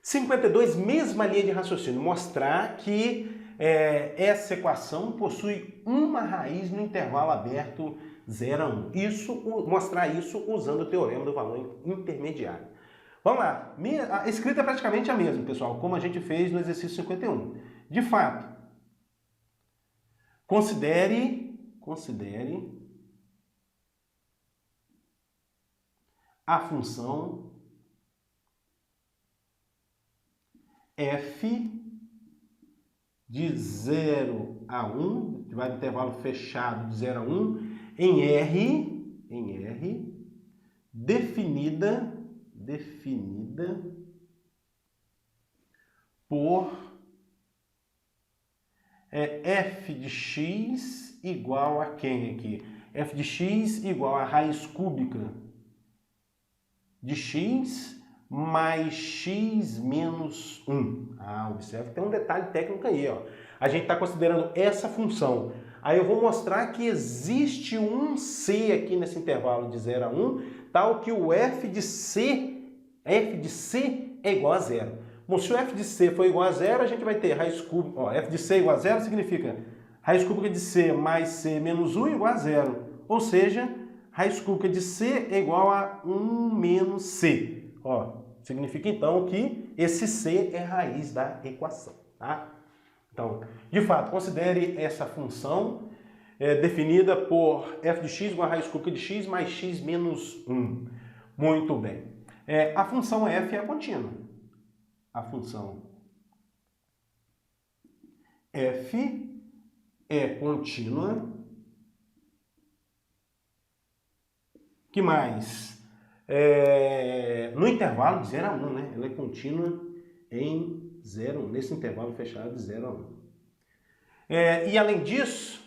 52, mesma linha de raciocínio, mostrar que essa equação possui uma raiz no intervalo aberto 0 a 1. Mostrar isso usando o teorema do valor intermediário. Vamos lá, a escrita é praticamente a mesma, pessoal, como a gente fez no exercício 51. De fato, considere a função f de 0 a 1, que vai do intervalo fechado de 0 a 1, em R, definida por f de x igual a quem aqui? F de x igual a raiz cúbica de x mais x menos 1. Observe que tem um detalhe técnico aí, ó. A gente está considerando essa função. Aí eu vou mostrar que existe um c aqui nesse intervalo de 0 a 1, tal que o f de c é igual a 0. Bom, se o f de c for igual a 0, a gente vai ter raiz cúbica. Ó, f de c igual a 0 significa raiz cúbica de c mais c menos 1 igual a 0. Ou seja, raiz cúbica de c é igual a 1 menos c. Ó, significa então que esse c é raiz da equação, tá? Então, de fato, considere essa função definida por f de x igual a raiz cúbica de x mais x menos 1. Muito bem. A função f é contínua. A função f é contínua. Que mais? No intervalo de 0 a 1, né? Ela é contínua em 0 a 1, nesse intervalo fechado de 0 a 1. E além disso,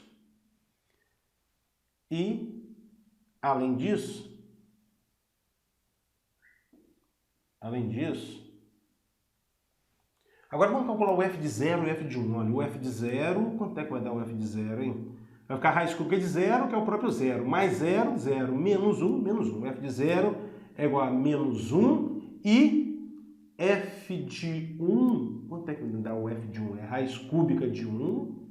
agora vamos calcular o f de 0 e o f de 1. Olha, o f de 0, quanto é que vai dar o f de 0, hein? Vai ficar a raiz cúbica de 0, que é o próprio 0, mais 0, 0, menos 1, menos 1. F de 0 é igual a menos 1 e f de 1, quanto é que vai dar o f de 1? É raiz cúbica de 1,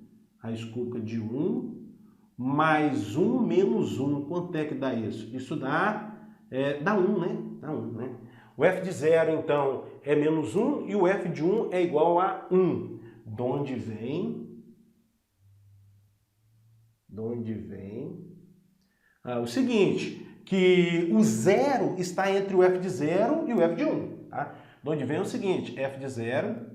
mais 1 menos 1. Quanto é que dá isso? Isso dá 1, né? Dá 1, né? O f de 0, então, é menos 1 e o f de 1 é igual a 1. De onde vem o seguinte, que o 0 está entre o f de 0 e o f de 1. Tá? De onde vem o seguinte, f de 0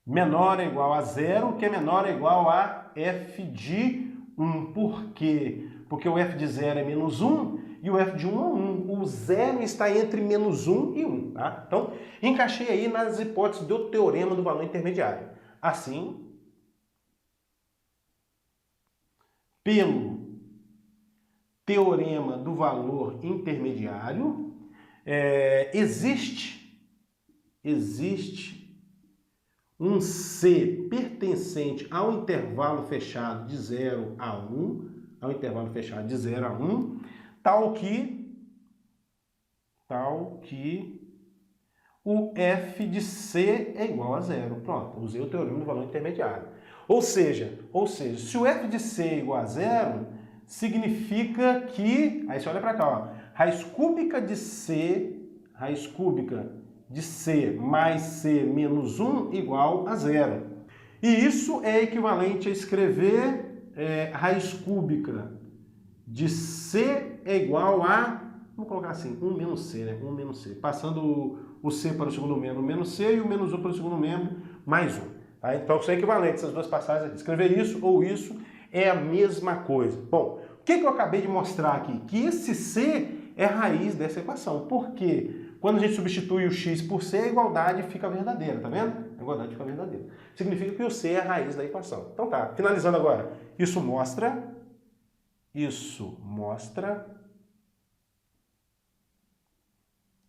menor ou igual a 0, que é menor ou igual a f de 1. Por quê? Porque o f de 0 é menos 1 e o f de 1 é 1. O 0 está entre menos 1 e 1. Tá? Então, encaixei aí nas hipóteses do teorema do valor intermediário. Assim, pelo teorema do valor intermediário, existe um C pertencente ao intervalo fechado de 0 a 1, tal que o f de C é igual a 0. Pronto, usei o teorema do valor intermediário. Ou seja, se o f de C é igual a 0, significa que, aí você olha para cá, ó, raiz cúbica de C mais C menos 1 igual a 0. E isso é equivalente a escrever raiz cúbica de C é igual a, vamos colocar assim, 1 menos C, né? 1 menos C. Passando o C para o segundo membro, menos C, e o menos 1 para o segundo membro, mais 1. Tá? Então são equivalentes essas duas passagens. Escrever isso ou isso é a mesma coisa. Bom, o que eu acabei de mostrar aqui? Que esse C é a raiz dessa equação. Por quê? Quando a gente substitui o x por c, a igualdade fica verdadeira, tá vendo? A igualdade fica verdadeira. Significa que o c é a raiz da equação. Então tá, finalizando agora. Isso mostra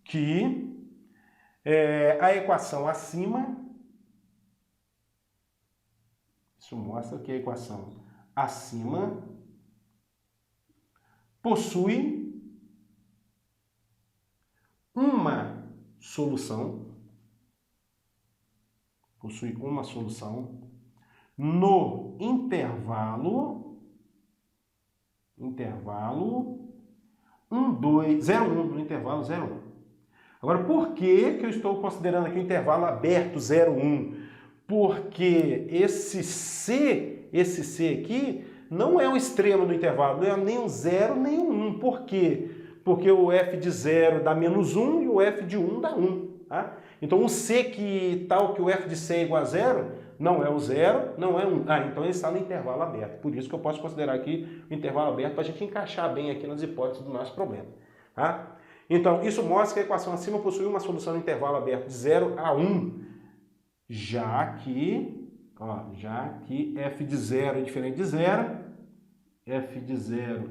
que a equação acima, possui uma solução. Possui uma solução. No intervalo 0,1, no intervalo 0,1. Agora, por que eu estou considerando aqui o intervalo aberto 0,1? Porque esse C aqui não é o extremo do intervalo, não é nem um 0 nem um 1. Por quê? Porque o f de 0 dá menos 1 e o f de 1 dá 1. Tá? Então o C que tal que o f de C é igual a 0, não é o 0, não é 1. Então ele está no intervalo aberto. Por isso que eu posso considerar aqui o intervalo aberto para a gente encaixar bem aqui nas hipóteses do nosso problema. Tá? Então isso mostra que a equação acima possui uma solução no intervalo aberto de 0 a 1, já que f de 0 é diferente de 0, f de 0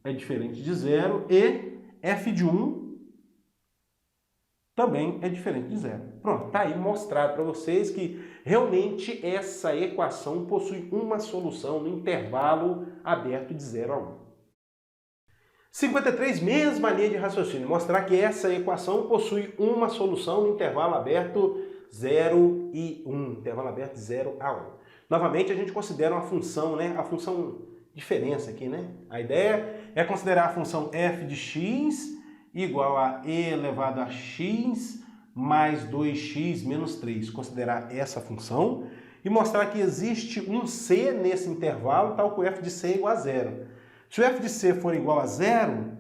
é diferente de 0 e f de 1 também é diferente de 0. Pronto, tá aí mostrado para vocês que realmente essa equação possui uma solução no intervalo aberto de 0 a 1. 53, mesma linha de raciocínio, mostrar que essa equação possui uma solução no intervalo aberto 0 e 1, intervalo aberto de 0 a 1. Novamente a gente considera uma função, né? A função diferença aqui, né? A ideia é considerar a função f de x igual a e elevado a x mais 2x menos 3. Considerar essa função e mostrar que existe um c nesse intervalo, tal que o f de c é igual a 0. Se o f de c for igual a 0,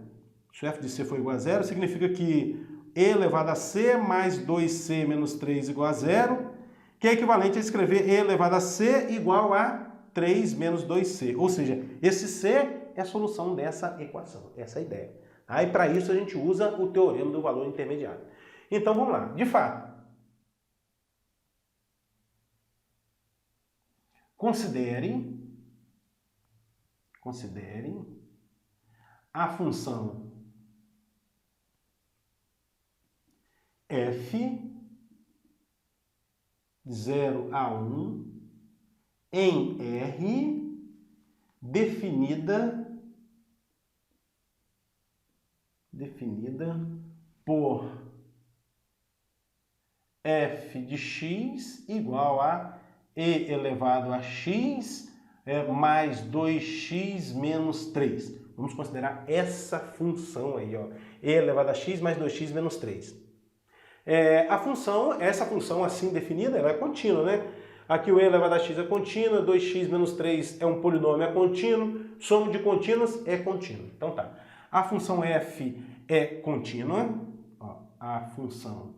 significa que e elevado a c mais 2c menos 3 igual a 0, que é equivalente a escrever e elevado a c igual a 3 menos 2c. Ou seja, esse c é a solução dessa equação, essa é a ideia. Aí, para isso, a gente usa o teorema do valor intermediário. Então, vamos lá. De fato, considere a função f de 0 a 1 em R definida por f de x igual a e elevado a x mais 2x menos 3. Vamos considerar essa função aí, ó, e elevado a x mais 2x menos 3. Essa função assim definida, ela é contínua, né? Aqui o e elevado a x é contínua, 2x menos 3 é um polinômio, é contínuo, soma de contínuas é contínua. Então tá. A função f é contínua, ó, a função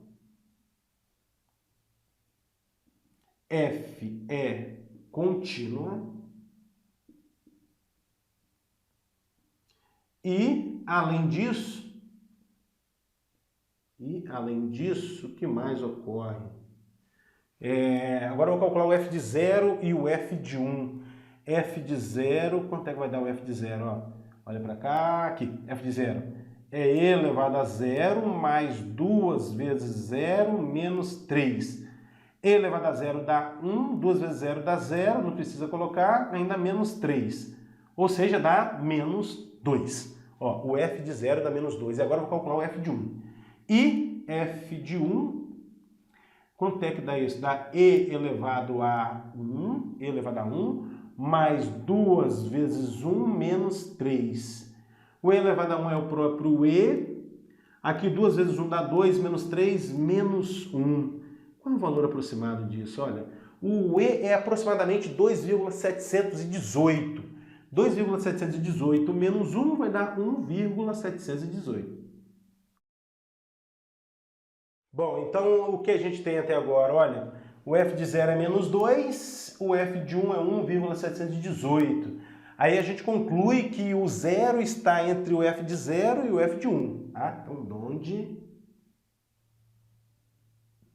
f é contínua e, além disso, o que mais ocorre? Agora eu vou calcular o f de 0 e o f de 1. F de 0, quanto é que vai dar o f de 0? Ó, olha para cá, aqui, f de 0 é e elevado a 0 mais 2 vezes 0 menos 3. E elevado a 0 dá 1, 2 vezes 0 dá 0, não precisa colocar, ainda menos 3. Ou seja, dá menos 2. Ó, o f de 0 dá menos 2. E agora eu vou calcular o f de 1. E f de 1, quanto é que dá isso? Dá e elevado a 1, mais 2 vezes 1 menos 3. O e elevado a 1 é o próprio e. Aqui 2 vezes 1 dá 2, menos 3, menos 1. Qual é o valor aproximado disso? Olha, o e é aproximadamente 2,718. 2,718 menos 1 vai dar 1,718. Bom, então o que a gente tem até agora? Olha, o f de 0 é menos 2, o f de 1 é 1,718. Aí a gente conclui que o 0 está entre o f de 0 e o f de 1. Tá? Então,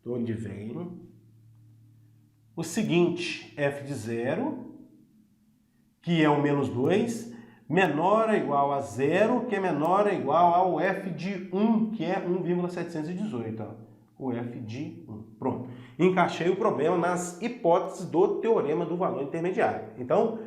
de onde vem o seguinte, f de 0, que é o menos 2, menor ou igual a 0, que é menor ou igual ao f de 1, que é 1,718. Ó. O f de 1. Pronto. Encaixei o problema nas hipóteses do teorema do valor intermediário. Então,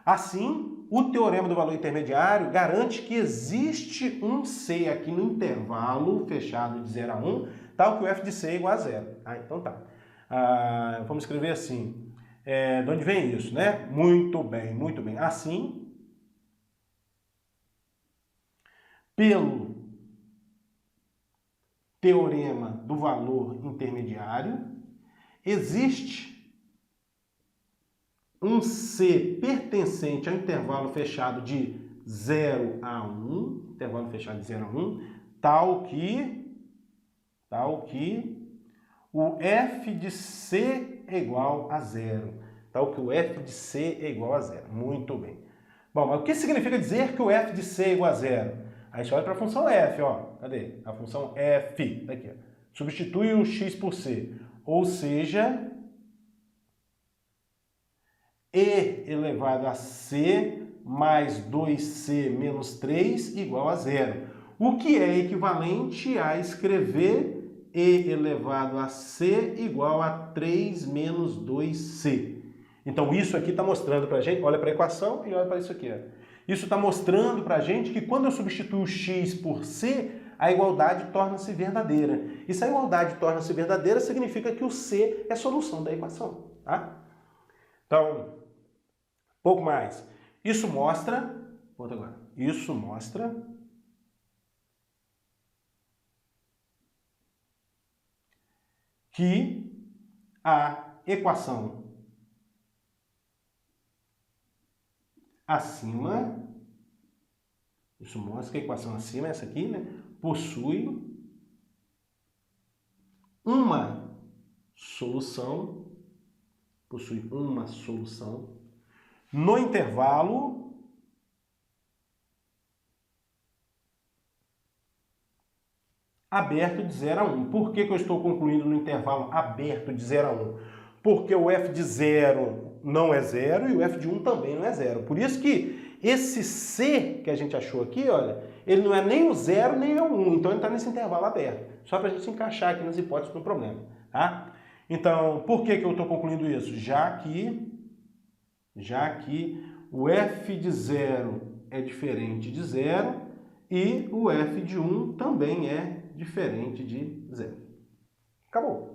assim, o teorema do valor intermediário garante que existe um C aqui no intervalo fechado de 0 a 1, tal que o f de c é igual a zero. Ah, então tá. Vamos escrever assim. De onde vem isso, né? Muito bem, muito bem. Assim, pelo teorema do valor intermediário, existe um C pertencente ao intervalo fechado de 0 a 1, intervalo fechado de 0 a 1, tal que o f de C é igual a zero. Tal que o f de C é igual a zero. Muito bem. Bom, mas o que significa dizer que o f de C é igual a zero? Aí você olha para a função f, ó. Cadê? A função f, daqui, ó. Substitui o x por c. Ou seja, e elevado a c mais 2c menos 3 igual a zero. O que é equivalente a escrever e elevado a c igual a 3 menos 2c. Então isso aqui está mostrando para a gente, olha para a equação e olha para isso aqui. Ó. Isso está mostrando para a gente que quando eu substituo x por c, a igualdade torna-se verdadeira. E se a igualdade torna-se verdadeira, significa que o c é a solução da equação. Tá? Então, pouco mais. Isso mostra, volta agora, isso mostra que a equação acima, isso mostra que a equação acima, essa aqui, né, possui uma solução no intervalo aberto de 0 a 1. Por que eu estou concluindo no intervalo aberto de 0 a 1? Porque o f de 0 não é 0 e o f de 1 também não é 0. Por isso que esse c que a gente achou aqui, olha, ele não é nem o 0 nem o 1, então ele está nesse intervalo aberto. Só para a gente se encaixar aqui nas hipóteses do problema. Tá? Então, por que eu estou concluindo isso? Já que o f de 0 é diferente de 0 e o f de 1 também é diferente de 0. Acabou.